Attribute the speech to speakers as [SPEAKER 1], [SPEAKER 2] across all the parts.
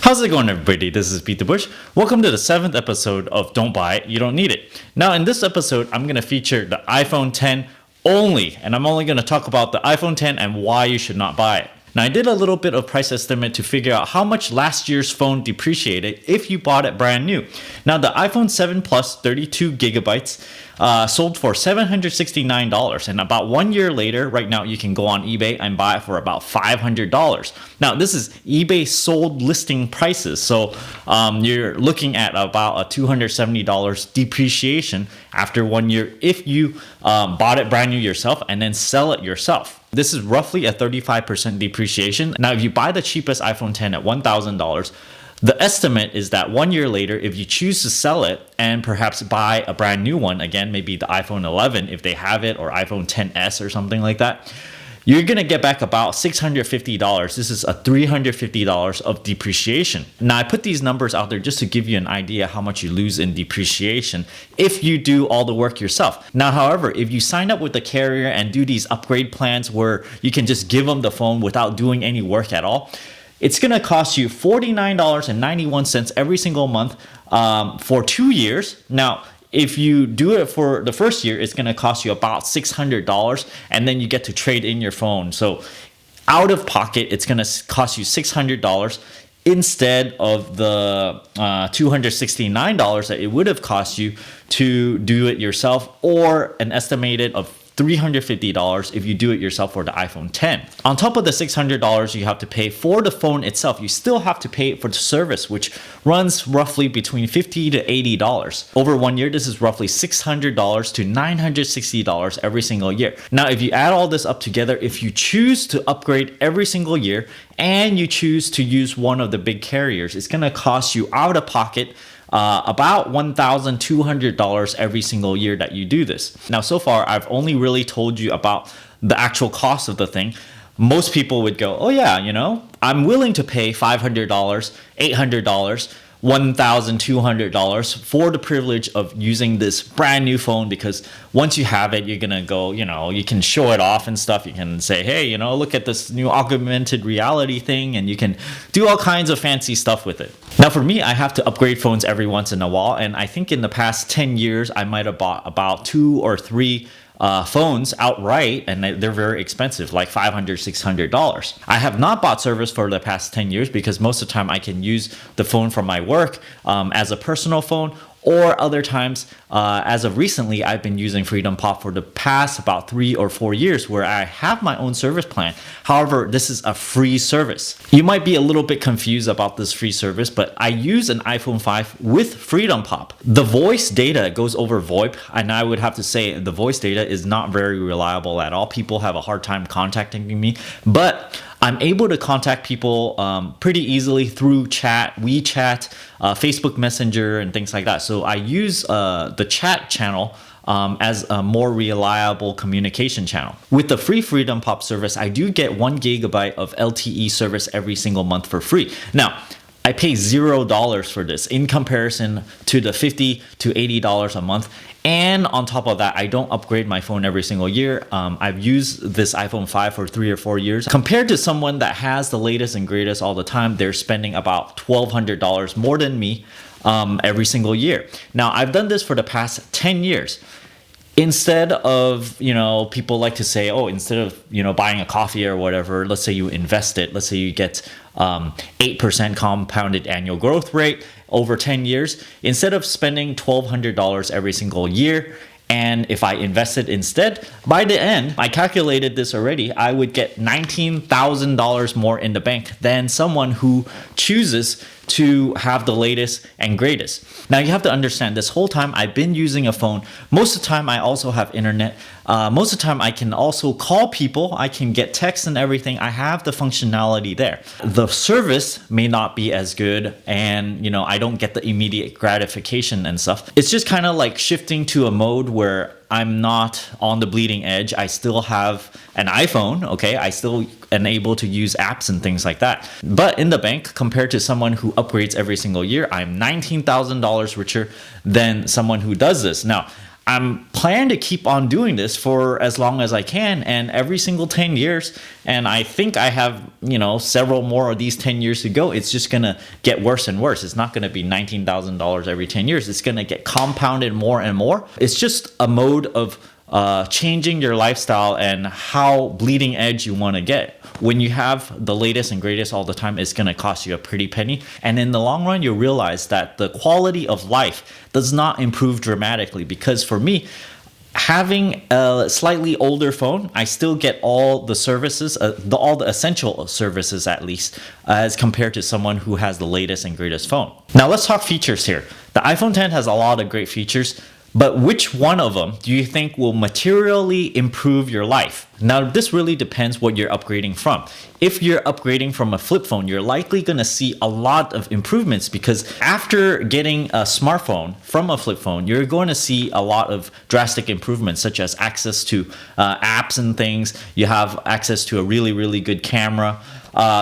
[SPEAKER 1] How's it going, everybody? This is BeatTheBush. Welcome to the 7th episode of Don't Buy It, You Don't Need It. Now, in this episode, I'm going to feature the iPhone X only, and I'm only going to talk about the iPhone X and why you should not buy it. Now, I did a little bit of price estimate to figure out how much last year's phone depreciated if you bought it brand new. Now, the iPhone 7 Plus 32 gigabytes sold for $769, and about 1 year later, right now you can go on eBay and buy it for about $500. Now, this is eBay sold listing prices, so you're looking at about a $270 depreciation after 1 year if you bought it brand new yourself and then sell it yourself. This is roughly a 35% depreciation. Now, if you buy the cheapest iPhone X at $1,000, the estimate is that 1 year later, if you choose to sell it and perhaps buy a brand new one, again, maybe the iPhone 11 if they have it, or iPhone XS or something like that, you're going to get back about $650. This is a $350 of depreciation. Now, I put these numbers out there just to give you an idea how much you lose in depreciation if you do all the work yourself. Now, however, if you sign up with the carrier and do these upgrade plans where you can just give them the phone without doing any work at all, it's going to cost you $49.91 every single month for 2 years. Now, if you do it for the first year, it's going to cost you about $600, and then you get to trade in your phone. So out of pocket, it's going to cost you $600 instead of the $269 that it would have cost you to do it yourself, or an estimated of $350 if you do it yourself for the iPhone X. On top of the $600 you have to pay for the phone itself, you still have to pay for the service, which runs roughly between $50 to $80. Over 1 year, this is roughly $600 to $960 every single year. Now, if you add all this up together, if you choose to upgrade every single year and you choose to use one of the big carriers, it's going to cost you out of pocket about $1,200 every single year that you do this. Now, so far, I've only really told you about the actual cost of the thing. Most people would go, oh yeah, I'm willing to pay $500, $800, $1,200 for the privilege of using this brand new phone, because once you have it, you're gonna go, you can show it off and stuff. You can say, hey, look at this new augmented reality thing, and you can do all kinds of fancy stuff with it. Now, for me, I have to upgrade phones every once in a while, and I think in the past 10 years, I might have bought about 2 or 3 phones outright, and they're very expensive, like $500, $600. I have not bought service for the past 10 years because most of the time I can use the phone from my work as a personal phone, or other times, as of recently, I've been using Freedom Pop for the past about 3 or 4 years, where I have my own service plan. However, this is a free service. You might be a little bit confused about this free service, but I use an iPhone 5 with Freedom Pop. The voice data goes over VoIP, and I would have to say the voice data is not very reliable at all. People have a hard time contacting me, but I'm able to contact people pretty easily through chat, WeChat, Facebook Messenger, and things like that. So I use the chat channel as a more reliable communication channel. With the free Freedom Pop service, I do get 1 gigabyte of LTE service every single month for free. Now, I pay $0 for this in comparison to the $50 to $80 a month. And on top of that, I don't upgrade my phone every single year. I've used this iPhone 5 for 3 or 4 years. Compared to someone that has the latest and greatest all the time, they're spending about $1,200 more than me every single year. Now, I've done this for the past 10 years. Instead of, people like to say, oh, instead of, buying a coffee or whatever, let's say you invest it. Let's say you get 8% compounded annual growth rate over 10 years. Instead of spending $1,200 every single year, and if I invested instead, by the end, I calculated this already, I would get $19,000 more in the bank than someone who chooses to have the latest and greatest. Now, you have to understand, this whole time I've been using a phone. Most of the time I also have internet. Most of the time I can also call people. I can get texts and everything. I have the functionality there. The service may not be as good, and I don't get the immediate gratification and stuff. It's just kind of like shifting to a mode where I'm not on the bleeding edge. I still have an iPhone, okay? I still am able to use apps and things like that. But in the bank, compared to someone who upgrades every single year, I'm $19,000 richer than someone who does this. Now, I'm planning to keep on doing this for as long as I can, and every single 10 years, and I think I have, several more of these 10 years to go, it's just going to get worse and worse. It's not going to be $19,000 every 10 years. It's going to get compounded more and more. It's just a mode of changing your lifestyle and how bleeding edge you want to get. When you have the latest and greatest all the time, it's going to cost you a pretty penny. And in the long run, you'll realize that the quality of life does not improve dramatically. Because for me, having a slightly older phone, I still get all the services, all the essential services at least, as compared to someone who has the latest and greatest phone. Now let's talk features here. The iPhone X has a lot of great features, but which one of them do you think will materially improve your life? Now, this really depends what you're upgrading from. If you're upgrading from a flip phone, you're likely going to see a lot of improvements, because after getting a smartphone from a flip phone, you're going to see a lot of drastic improvements, such as access to apps and things. You have access to a really, really good camera.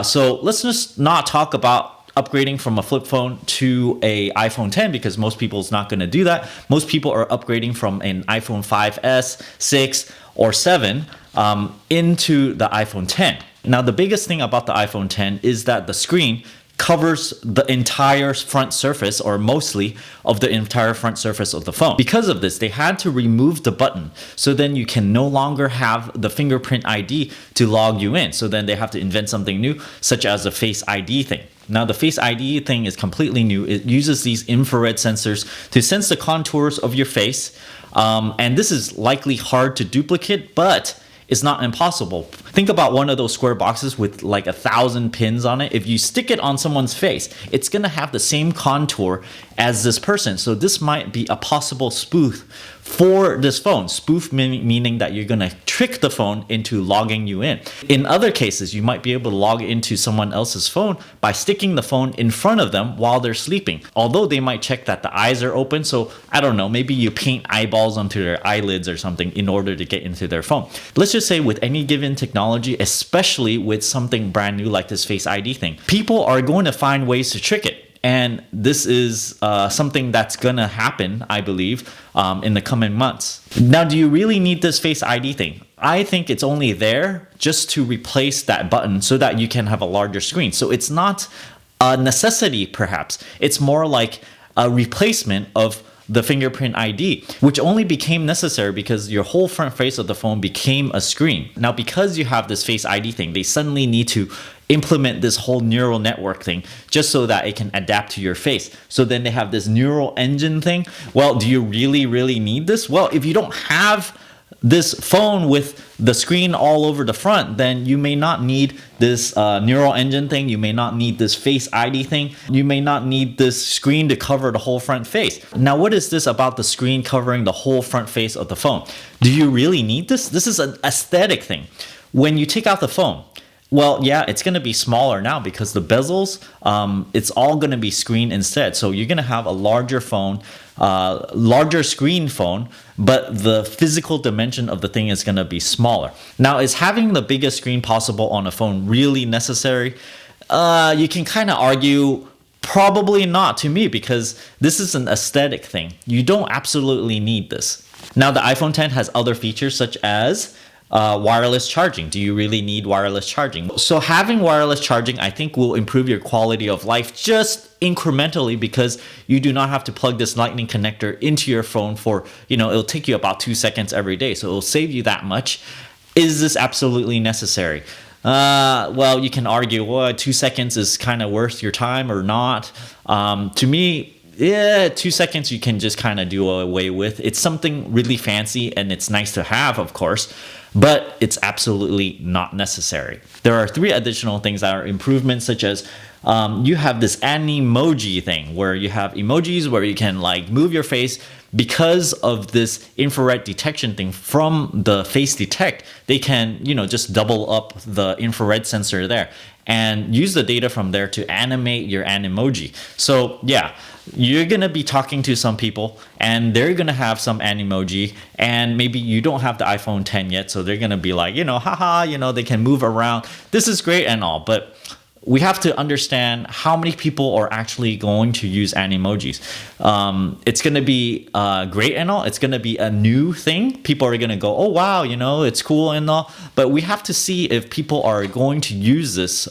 [SPEAKER 1] So let's just not talk about upgrading from a flip phone to a iPhone X, because most people's not going to do that. Most people are upgrading from an iPhone 5S, 6, or 7 into the iPhone X. Now, the biggest thing about the iPhone X is that the screen covers the entire front surface, or mostly of the entire front surface of the phone. Because of this, they had to remove the button, so then you can no longer have the fingerprint ID to log you in. So then they have to invent something new, such as a Face ID thing. Now, the Face ID thing is completely new. It uses these infrared sensors to sense the contours of your face. And this is likely hard to duplicate, but it's not impossible. Think about one of those square boxes with like 1,000 pins on it. If you stick it on someone's face, it's going to have the same contour as this person. So this might be a possible spoof for this phone. Spoof meaning that you're going to trick the phone into logging you in. In other cases, you might be able to log into someone else's phone by sticking the phone in front of them while they're sleeping. Although they might check that the eyes are open. So I don't know, maybe you paint eyeballs onto their eyelids or something in order to get into their phone. Let's just say with any given technology, especially with something brand new like this Face ID thing, people are going to find ways to trick it. And this is something that's going to happen, I believe, in the coming months. Now, do you really need this Face ID thing? I think it's only there just to replace that button so that you can have a larger screen. So it's not a necessity, perhaps. It's more like a replacement of the fingerprint ID, which only became necessary because your whole front face of the phone became a screen. Now, because you have this Face ID thing, they suddenly need to implement this whole neural network thing just so that it can adapt to your face. So then they have this neural engine thing. Well, do you really need this? Well, if you don't have this phone with the screen all over the front, then you may not need this neural engine thing. You may not need this Face ID thing. You may not need this screen to cover the whole front face. Now, what is this about the screen covering the whole front face of the phone? Do you really need this? This is an aesthetic thing. When you take out the phone, well, yeah, it's going to be smaller now because the bezels, it's all going to be screen instead. So you're going to have a larger phone, larger screen phone, but the physical dimension of the thing is going to be smaller. Now, is having the biggest screen possible on a phone really necessary? You can kind of argue probably not to me, because this is an aesthetic thing. You don't absolutely need this. Now, the iPhone X has other features such as wireless charging. Do you really need wireless charging? So having wireless charging, I think, will improve your quality of life just incrementally, because you do not have to plug this lightning connector into your phone for, it'll take you about 2 seconds every day. So it'll save you that much. Is this absolutely necessary? Well, you can argue, well, 2 seconds is kind of worth your time or not. To me, yeah, 2 seconds you can just kind of do away with. It's something really fancy and it's nice to have, of course, but it's absolutely not necessary. There are 3 additional things that are improvements, such as you have this Animoji thing where you have emojis where you can like move your face. Because of this infrared detection thing from the face detect, they can, just double up the infrared sensor there and use the data from there to animate your Animoji. So yeah, you're going to be talking to some people and they're going to have some Animoji, and maybe you don't have the iPhone X yet. So they're going to be like, haha, they can move around. This is great and all, but we have to understand how many people are actually going to use animojis. It's going to be great and all. It's going to be a new thing. People are going to go, oh, wow, you know, it's cool and all. But we have to see if people are going to use this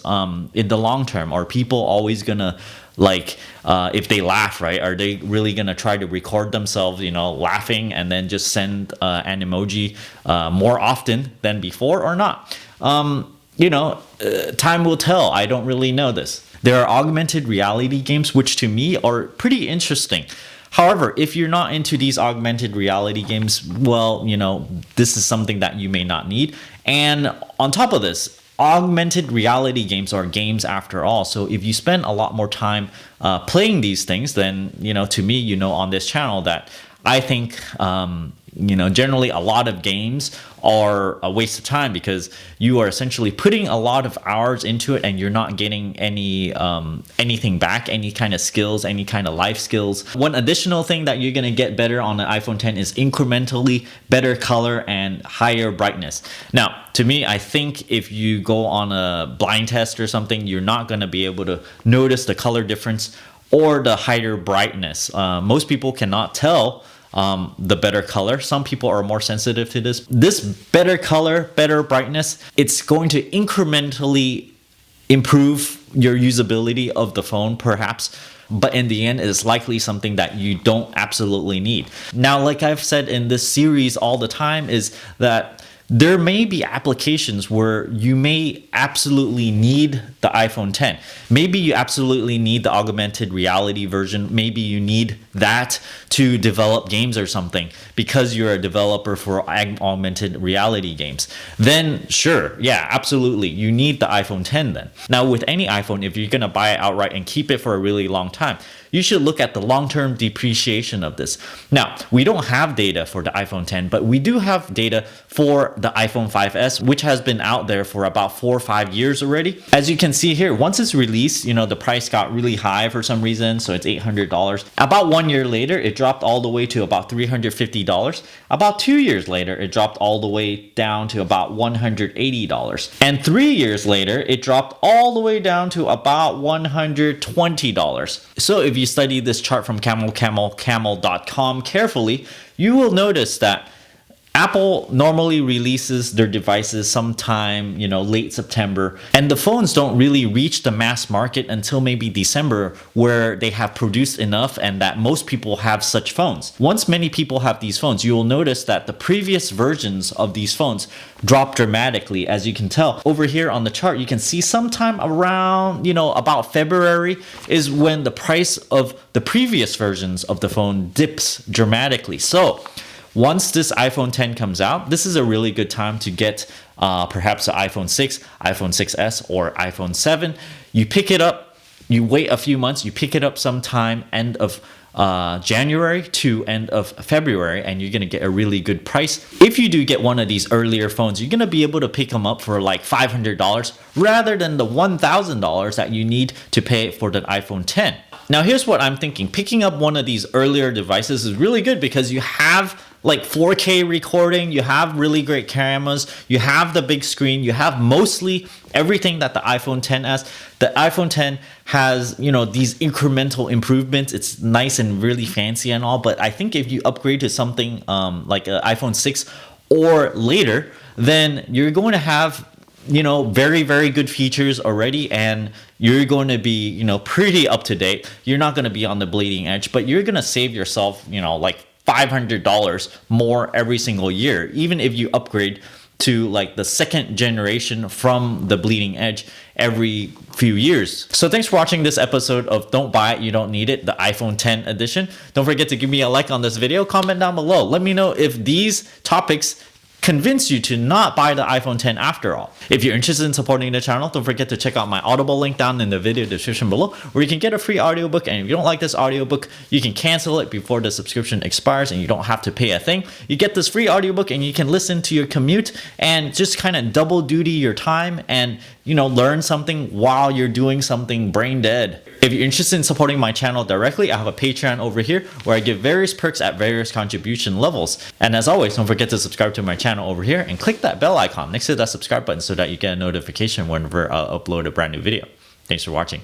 [SPEAKER 1] in the long term. Are people always going to, like, if they laugh, right? Are they really going to try to record themselves, you know, laughing and then just send an emoji more often than before or not? You know, time will tell. I don't really know this. There are augmented reality games, which to me are pretty interesting. However, if you're not into these augmented reality games, well, you know, this is something that you may not need. And on top of this, augmented reality games are games after all. So if you spend a lot more time playing these things, then, you know, to me, you know, on this channel that I think, you know, generally a lot of games are a waste of time because you are essentially putting a lot of hours into it and you're not getting any anything back, any kind of skills, any kind of life skills. One additional thing that you're going to get better on the iPhone 10 is incrementally better color and higher brightness. Now, to me, I think if you go on a blind test or something, you're not going to be able to notice the color difference or the higher brightness. Most people cannot tell the better color. Some people are more sensitive to this. This better color, better brightness, it's going to incrementally improve your usability of the phone, perhaps. But in the end, it's likely something that you don't absolutely need. Now, like I've said in this series all the time, is that there may be applications where you may absolutely need the iPhone 10. Maybe you absolutely need the augmented reality version. Maybe you need that to develop games or something because you're a developer for augmented reality games. Then sure, yeah, absolutely. You need the iPhone 10 then. Now with any iPhone, if you're going to buy it outright and keep it for a really long time, you should look at the long-term depreciation of this. Now, we don't have data for the iPhone 10, but we do have data for the iPhone 5S, which has been out there for about 4 or 5 years already. As you can see here, once it's released, you know, the price got really high for some reason, so it's $800. About 1 year later, it dropped all the way to about $350. About 2 years later, it dropped all the way down to about $180. And 3 years later, it dropped all the way down to about $120. So if you study this chart from camel.com carefully, you will notice that Apple normally releases their devices sometime, you know, late September, and the phones don't really reach the mass market until maybe December, where they have produced enough and that most people have such phones. Once many people have these phones, you will notice that the previous versions of these phones drop dramatically. As you can tell over here on the chart, you can see sometime around, you know, about February is when the price of the previous versions of the phone dips dramatically. So once this iPhone 10 comes out, this is a really good time to get perhaps an iPhone 6, iPhone 6s, or iPhone 7. You pick it up, you wait a few months, you pick it up sometime end of January to end of February, and you're going to get a really good price. If you do get one of these earlier phones, you're going to be able to pick them up for like $500 rather than the $1,000 that you need to pay for the iPhone 10. Now, here's what I'm thinking. Picking up one of these earlier devices is really good because you have like 4K recording, you have really great cameras, you have the big screen, you have mostly everything that the iPhone 10 has. The iPhone 10 has, you know, these incremental improvements. It's nice and really fancy and all, but I think if you upgrade to something like an iPhone 6 or later, then you're going to have, you know, very, very good features already, and you're going to be, you know, pretty up to date. You're not going to be on the bleeding edge, but you're going to save yourself, you know, like $500 more every single year, even if you upgrade to like the second generation from the bleeding edge every few years. So thanks for watching this episode of Don't Buy It, You Don't Need It, the iPhone 10 edition. Don't forget to give me a like on this video, comment down below. Let me know if these topics convince you to not buy the iPhone 10 after all. If you're interested in supporting the channel, don't forget to check out my Audible link down in the video description below, where you can get a free audiobook, and if you don't like this audiobook, you can cancel it before the subscription expires and you don't have to pay a thing. You get this free audiobook and you can listen to your commute and just kind of double duty your time and, you know, learn something while you're doing something brain dead. If you're interested in supporting my channel directly, I have a Patreon over here where I give various perks at various contribution levels. And as always, don't forget to subscribe to my channel over here and click that bell icon next to that subscribe button so that you get a notification whenever I upload a brand new video. Thanks for watching.